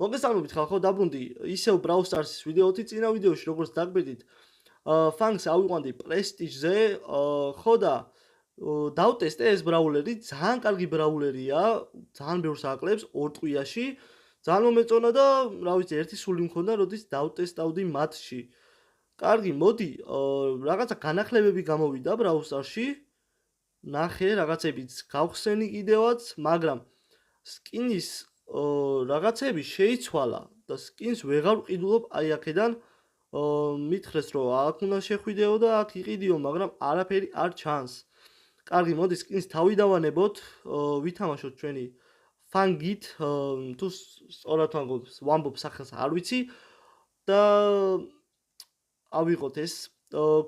მოგესალმებით ხალხო, დაბრუნდი ისევ Brawl Stars-ის ვიდეოთი. წინა ვიდეოში როგორც დაგბედით, Fangs ავიყვანდი პრესტიჟზე, ხო და დავტესტე ეს ბრაულერი, ძალიან კარგი ბრაულერია, ძალიან ბევრს აკლებს ორ ტყვიაში. ძალიან მომეწონა და რა ვიცი, ერთი სული მქონდა, როდის დავტესტავდი მათში. კარგი, მოდი, რაღაცა განახლებები გამოვიდა Brawl Stars-ში. ნახე, რაღაცებიც გავხსენი კიდევაც, მაგრამ სკინის რაღაცები შეიცვალა და სკინს ვეღარ ვყიდულობ აი აქედან მითხრეს რომ აქ უნდა შეხვიდეო და აქ იყიდიო, მაგრამ არაფერი არ ჩანს. კარგი, მოდი სკინს თავი დავანებოთ, ვითამაშოთ ჩვენი ფანგით, თუ სწორად ვამბობ სახელს არ ვიცი და ავიღოთ ეს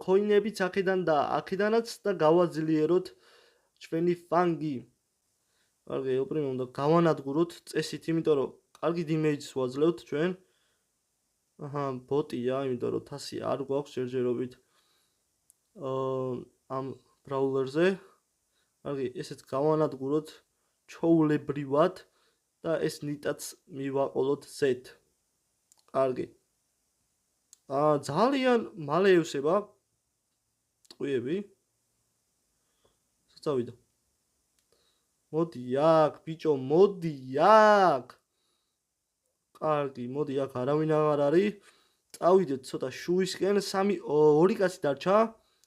კოინებიც აქედან და აქედანაც და გავაძლიეროთ ჩვენი ფანგი. კარგი, უპრიმო უნდა გავანადგუროთ წესით, იმიტომ რომ კარგი დიმეიჯს ვაძლევთ ჩვენ. აჰა, ბოტია, იმიტომ რომ თასი არ გვაქვს ჯერჯერობით ამ ბრაულერზე. კარგი, ესეც გავანადგუროთ ჩოულებრივად და ეს ნიტაც მივაყოლოთ Z. კარგი. ძალიან მალე ევსება ტყვიები. წავიდა. მოდი აქ, ბიჭო, მოდი აქ. კარგი, მოდი აქ, არავინ აღარ არის. წავიდეთ ცოტა შუისკენ, 2 კაცი დარჩა.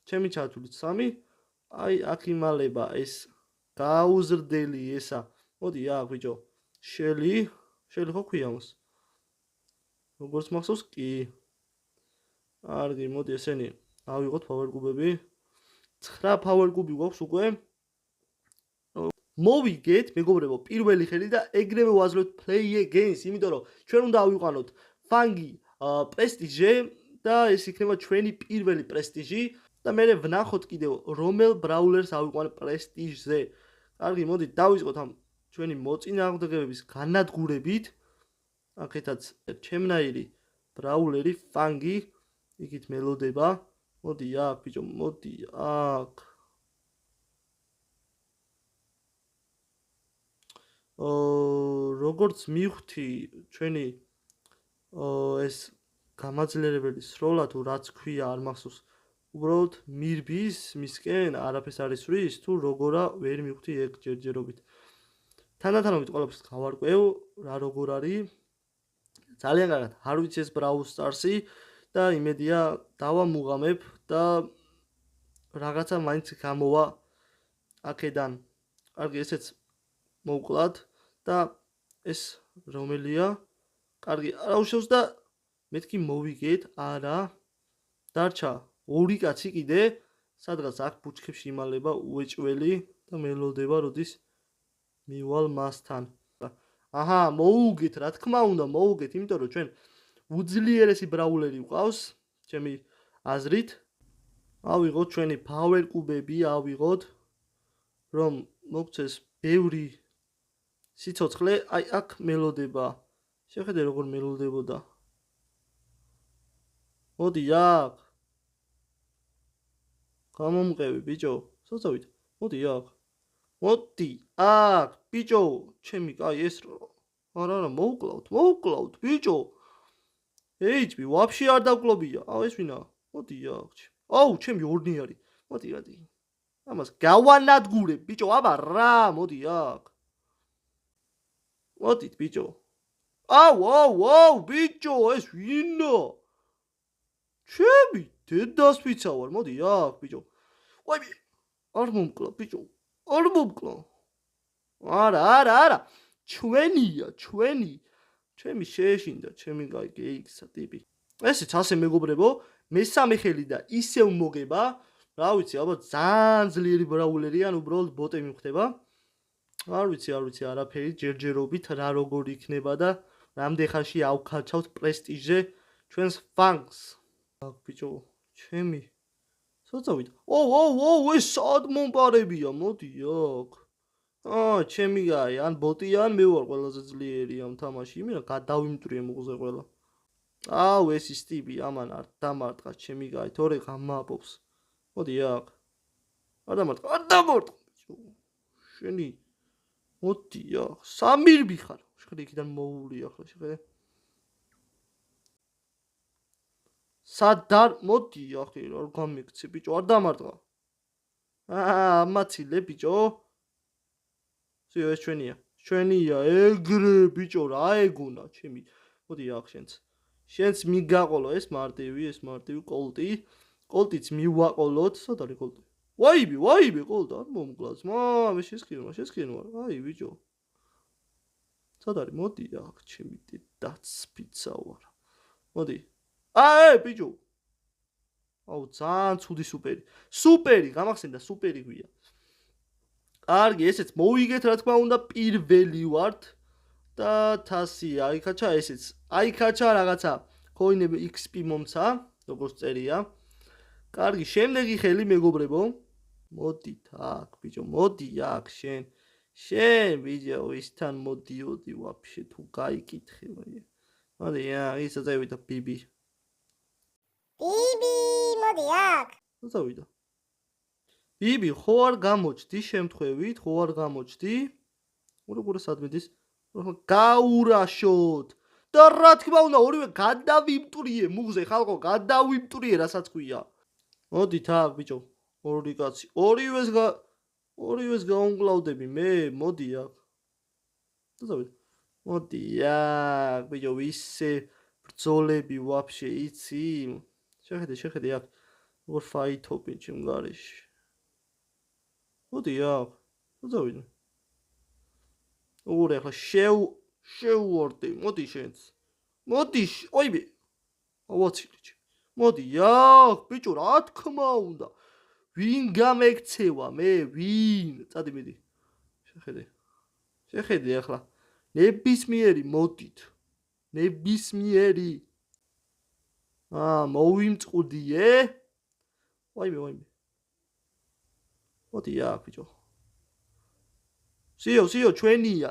ჩემი ჩათვლით 3. აი, აქ იმალება ეს გაუზრდელი ესა. მოდი აქ, ბიჭო. შელი ხო ქვია მას? როგორც მახსოვს, კი. კარგი, მოდი ესენი ავიღოთ power კუბები. 9 power კუბი გვაქვს უკვე. მოვიგეთ, მეგობრებო, პირველი ხელი და ეგრევე ვაძლევთ play against, იმიტომ რომ ჩვენ უნდა ავიყვანოთ ფანგი პრესტიჟზე და ეს იქნება ჩვენი პირველი პრესტიჟი და მე ვნახოთ კიდევ რომელ ბრაულერს ავიყვან პრესტიჟზე. კარგი, მოდი დავიწყოთ ამ ჩვენი მოწინააღმდეგეების განადგურებით. აქეთაც ჩემნაირი ბრაულერი ფანგი იქით მელოდება. მოდი აქ, ბიჭო, მოდი აქ. როგორც მივხვდი ჩვენი ეს გამაძლიერებელი სროლა თუ რაც ქვია არ მახსოვს, უბრალოდ მირბის მისკენ არაფერს არ ისვრის თუ როგორა ვერ მივხვდი ეგ ჯერჯერობით. თანდათანობით ყველაფერს გავარკვევ რა როგორ არის. ძალიან კარგად არ ვიცი ეს Brawl Stars-ი და იმედია დავამუღამებ და რაღაცა მაინც გამოვა აქედან. კარგი, ესეც მოვკლათ და ეს რომელია? კარგი, არა უშავს და მეთქი მოვიგეთ, არა. დარჩა 2 კაცი კიდე, სადღაც აქ ბუჩქებში იმალება უეჭველი და მელოდება, როდის მივალ მასთან. აჰა, მოუგეთ, რა თქმა უნდა, მოუგეთ, იმიტომ რომ ჩვენ უძლიერესი ბრაულერი ვყავს, ჩემი აზრით. ავიღოთ ჩვენი power კუბები, ავიღოთ, რომ მოგცეს ბევრი სიცოცხლე, აი აქ მელოდება. შეხედე როგორ მელოდებოდა. მოდი აქ. გამომყევი, ბიჭო. საწავით. მოდი აქ. მოდი აქ, ბიჭო. ჩემი კაი ეს არა, მოვკლავთ, ბიჭო. HP ვაფშე არ დავკლობია. აუ ეს ვინა? მოდი აქ. აუ, ჩემი ორნი არის. მოდი. ამას გავანადგურებ, ბიჭო, აბა რა, მოდი აქ. მოდით, ბიჭო. აუ, ბიჭო, ეს ვინა? ჩემი დედას ვიცა ვარ, მოდი აქ, ბიჭო. ვაი, არ მომკლა, ბიჭო. არ მომკლა. არა. ჩვენია. ჩემი შეეშინდა, ჩემი GX-ა ტიპი. ესეც ასე მეგობრებო, მესამე ხელი და ისევ მოგება. რა ვიცი, ალბათ ძალიან ძლიერი ბრაულერი ან უბრალოდ ბოტი მივხვდება. არ ვიცი, არაფერი ჯერჯერობით რა როგორ იქნება და რამდენ ხანში ავქარჩავთ პრესტიჟზე ჩვენს ფანგს. აქ ბიჭო, ჩემი. საწავით. ოუ, ეს სად მომპარებია, მოდი აქ. ჩემი გაი, ან ბოტი ან მე ვარ ყველაზე ძლიერი ამ თამაში, იმენა გადავიმტრიე მოყზე ყველა. აუ, ეს ის ტიპი, ამან არ დამარტყა ჩემი გაი, თორე გამაპობს. მოდი აქ. არ დამარტყა, ბიჭო. შენი მოდი აქ. სამირბი ხარ. შეხედე იქიდან მოული ახლა, შეხედე. სადარ მოდი ახი რა გამიქცე ბიჭო არ დამარტყა ამაცილე ბიჭო სიო ეს ჩვენია ეგრე ბიჭო რა ეგონა ჩემი მოდი ახ შენც მიგაყოლო ეს მარტივი კოლტიც მივაყოლოთ სად არის კოლტი ვაიბი კოლტა არ მომკლავს მე შესკინვა აი ბიჭო სად არის მოდი აქ ჩემი დედაც პიცა ვარ მოდი ბიჭო აუ ძალიან ცუდი სუპერი გამახსენდა სუპერი გვია კარგი ესეც მოვიგეთ რა თქმა უნდა პირველი ვართ და 100 აიქაჩა ესეც აიქაჩა რაღაცა coin-ები XP მომცა როგორც წერია კარგი შემდეგი ხელი მეგობრებო მოდით აქ ბიჭო მოდი აქ შენ ბიჭო ისთან მოდიოდი ვაფშე თუ გაიკითხე მოდი ისა წავიდა ბიბი მოდი აქ წავიდა ბიბი ხო არ გამოჩდი შემთხვევით ხო არ გამოჩდი როგორ სადმედის გაურაშოთ და რა თქმა უნდა ორივე გადავიმტვრიე მუღზე ხალხო გადავიმტვრიე რასაც ქვია მოდით აქ ბიჭო ორი კაცი ორივეს გაუმკლავდები მე მოდი აქ მოდი აქ ბიჭო ვისე ბრძოლები ვაფშე იცი შეხედე აქ როგორ ფაითობენ ჩემ გარეში მოდი აქ წავიდე ორი ახლა შევუორდი მოდი შენც მოდი ოიბი ავაცილე მოდი აქ ბიჭო რა თქმა უნდა ვინ გამექცევა მე ვინ წადი მიდი შეხედე ახლა ნებისმიერი მოდით ნებისმიერი მოვიმწყუდიე ოიბი მოდი აქ ბიჭო სიო ჩვენია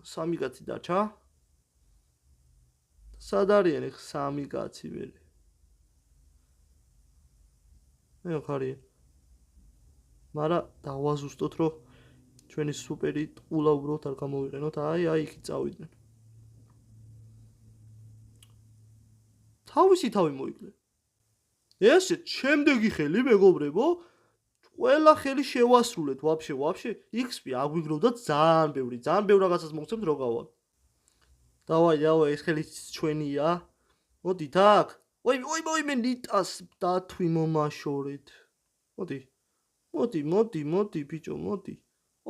სამი კაცი დარჩა სად არიან ეგ სამი კაცი მე ხარია მაგრამ დავაზუსტოთ რომ ჩვენი სუპერი ტყულა უბრალოდ არ გამოვიყენოთ აი იქ წავიდნენ თავისი თავი მოიკლე ესე შემდეგი ხელი მეგობრებო ყველა ხელი შევასრულეთ ვაფშე XP აგვიგროვდა ძალიან ბევრი რაღაცას მოგცემთ რო გავალ დავაი ეს ხელი ჩვენია მოდით აქ ოი მე ნიტას დათვი მომაშორეთ მოდი ბიჭო მოდი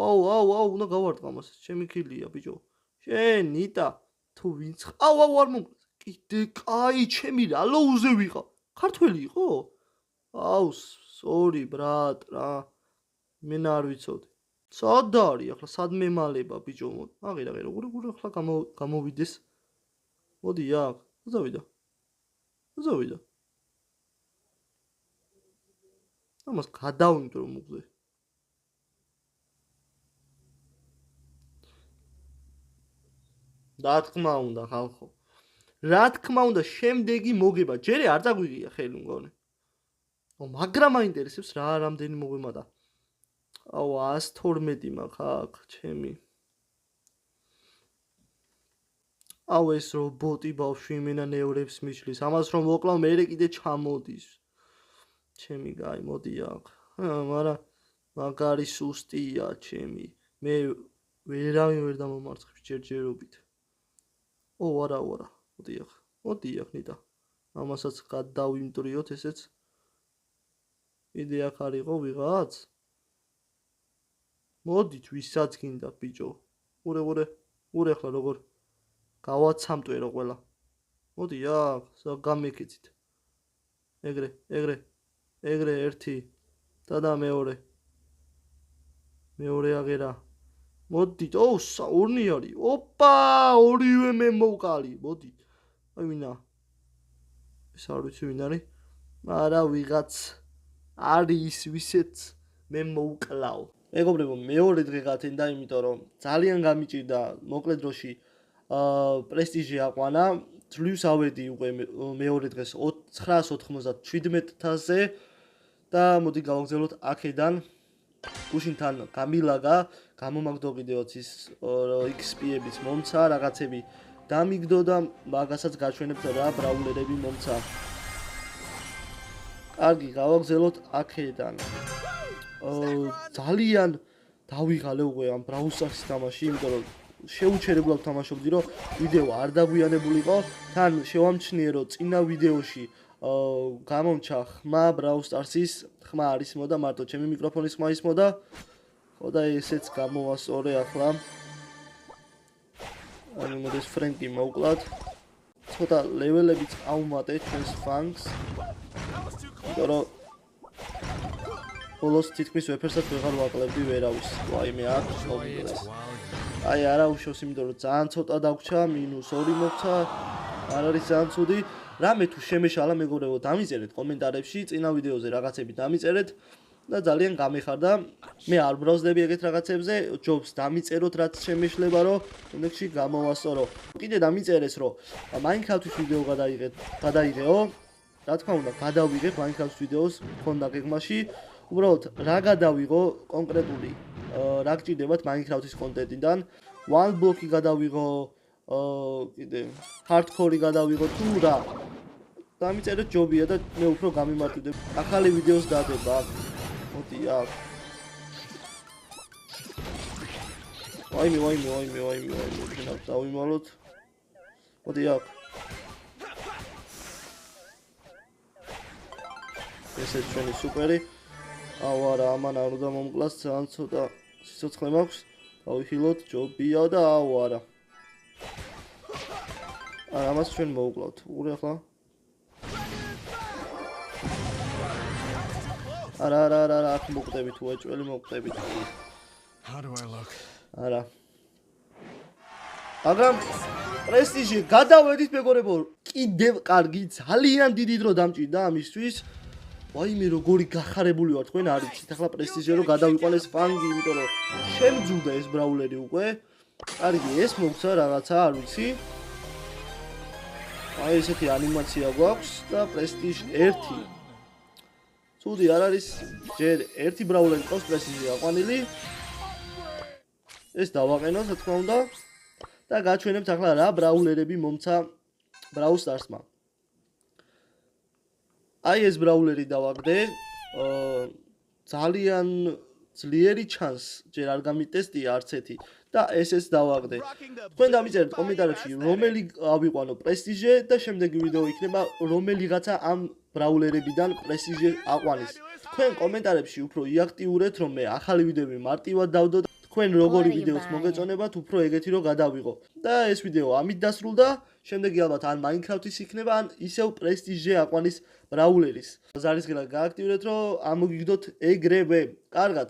აუ უნდა გავარტყა მას ჩემი ხილია ბიჭო შენ ნიტა თუ ვინც აუ არ მომკლეს კიდე კაი ჩემი რალოუზე ვიყავ ქართველი იყო აუ სორი ბრატ რა მე არ ვიცოდი სად არის ახლა სად მემალება ბიჭო აღირა როგორ ახლა გამოვიდეს მოდი აქ წავიდა ამას გადავიმტრო მუღზე რა თქმა უნდა ხალხო რა თქმა უნდა შემდეგი მოგება ჯერე არ დაგვიღია ხელი მგონი მაგრამ მაინტერესებს რა რამდენი მოგვიმატა აუ 112 მაქვს აქ ჩემი აუ ეს რობოტი ბავშვი იმენა ნევრებს მიშლის ამას რომ მოკლავ მე კიდე ჩამოდის ჩემი გაი მოდი აქ მაგრამ მაგარი სუსტია ჩემი მე ვერავინ ვერ დამომარცხებს ჯერჯერობით არა მოდი აქ ნიტა ამასაც გადავიმტრიოთ ესეც იდეა ხარიყო ვიღაც მოდით ვისაც გინდა ბიჭო ურე ახლა როგორ გავაცამტვერო ყველა მოდი აქ გამეკეცით ეგრე ერთი და მეორე აღერა მოდით ორნი არის ოპა ორივე მე მოვყალი მოდით აი ვინა ეს არ ვიცი ვინ არის მაგრამ ვიღაც არის ვისეც მე მოვკლავ მეგობრებო მეორე დღე გათენდა იმიტომ რომ ძალიან გამიჭირდა მოკლე დროში პრესტიჟი აყვანა ძლივს ავედი უკვე მეორე დღეს 997-ზე და მოდი გავაგზავნოთ აქედან გუშინთან გამილაგა გამომაგდო კიდე 20 XP-ებიც მომცა რაღაცები დამიგდო და მაგასაც გაჩვენებთ რა ბრაულერები მომცა. კარგი, გავაგზავნოთ აქედან. ძალიან დავიღალე უკვე ამ Brawl Stars-ის თამაში, იმიტომ რომ შეუჩერებლად ვთამაშობდი, რომ ვიდეო არ დაგვიანებულიყო. თან შევამჩნიე, რომ წინა ვიდეოში გამომჩა ხმა Brawl Stars-ის, ხმა არ ისმოდა, მარტო ჩემი მიკროფონის ხმა ისმოდა. ხო და ესეც გამოვასწორე ახლა. ანუ მოდის ფრენკი მოვკლათ. ცოტა ლეველებიც ავუმატე ჩვენს ფანგს. იმიტომ რომ ბოლოს თითქმის ვეფერსაც ვეღარ ვაკლებდი ვერავის. ვაიმე აქ მოვიდეს. აი არა უშავს, იმიტომ რომ ძალიან ცოტა დაგვრჩა, -2 მოგცა. არ არის ძალიან ცუდი. რამე თუ შემეშალა მეგობრებო, დამიწერეთ კომენტარებში, წინა ვიდეოზე რაღაცები დამიწერეთ და ძალიან გამეხარდა. მე არ ბრალზდები ეგეთ რაღაცებზე, ჯობს დამიწეროთ რაც შემეშლება, რომ ინდექსში გამოვასწორო. კიდე დამიწერეს, რომ Minecraft-ის ვიდეო გადაიღეო. რა თქმა უნდა, გადავიღებ Minecraft-ის ვიდეოს მქონდა გეგმაში. უბრალოდ რა გადავიღო კონკრეტული რა გჭირდებათ Minecraft-ის კონტენტიდან. One block-ი გადავიღო, კიდე hardcore-ი გადავიღო თუ რა. დამიწერეთ ჯობია და მე უფრო გამიმარტივდებ. ახალი ვიდეოს დადება. მოდი აქ. ვაიმე. შენ დავიმალოთ. მოდი აქ. ესე ჩვენი სუპერი. აუ არა, ამან არ უნდა მომკლას, ძალიან ცოტა სიცოცხლე მაქვს. დავიხილოთ, ჯობია და აუ არა. ამას ჩვენ მოვუკლავთ. უყურე ახლა. არა, აქ მოკვდებით, უეჭველი მოკვდებით. How do I look? არა. მაგრამ პრესტიჟი გადავედით მეგობრებო, კიდევ კარგი, ძალიან დიდი დრო დამჭირდა ამისთვის. ვაიმე როგორი გახარებული ვარ, თქვენ არ იცით, ახლა პრესტიჟი რომ გადავიყვანეს ფანგი, იმიტომ რომ შემძულდა ეს ბრაულერი უკვე. კარგი, ეს მოგცა რაღაცა, არ ვიცი. აი ესეთი ანიმაცია გვაქვს და პრესტიჟ 1. ცუდი არ არის, ჯერ ერთი ბრაულერი ყავს პრესტიჟი აყვანილი. ეს დავაყენოთ, რა თქმა უნდა. და გაჩვენებთ ახლა რა ბრაულერები მომცა Brawl Stars-მა. აი ეს ბრაულერი დავაგდე. ძალიან ძლიერი ჩანს, ჯერ არ გამიტესტია არც ერთი და ესეც დავაგდე. თქვენ დამიწერეთ კომენტარებში რომელი ავიყვანო პრესტიჟე და შემდეგი ვიდეო იქნება რომელიღაცა ამ ბრაულერებიდან პრესტიჟე აყვანის. თქვენ კომენტარებში უფრო იაქტიურეთ, რომ მე ახალი ვიდეოები მარტივად დავდო და თქვენ როგორი ვიდეოს მოგეწონებათ, უფრო ეგეთი რომ გადავიღო. და ეს ვიდეო ამით დასრულდა. შემდეგი ალბათ ან Minecraft-ის იქნება, ან ისევ პრესტიჟე აყვანის ბრაულერის. ზარისხილად გააქტიურეთ, რომ ამოგიგდოთ ეგრევე. კარგად.